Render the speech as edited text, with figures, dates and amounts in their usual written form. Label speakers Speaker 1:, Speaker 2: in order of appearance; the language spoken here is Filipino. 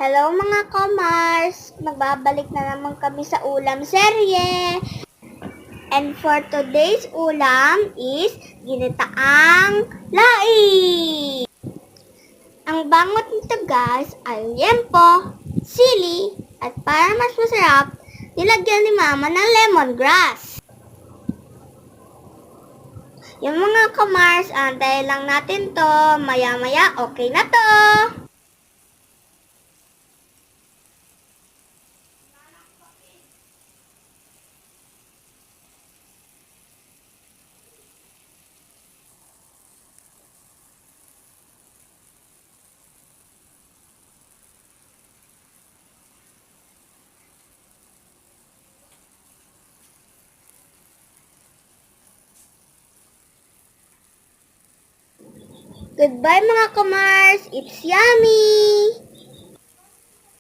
Speaker 1: Hello mga kamars! Nagbabalik na naman kami sa ulam serye. And for today's ulam is ginataang lai. Ang bangot nito guys ay liempo, sili, at para mas masarap, nilagyan ni mama ng lemongrass. Yung mga kamars, antayin lang natin to. Maya-maya okay na to. Goodbye mga kamars! It's yummy!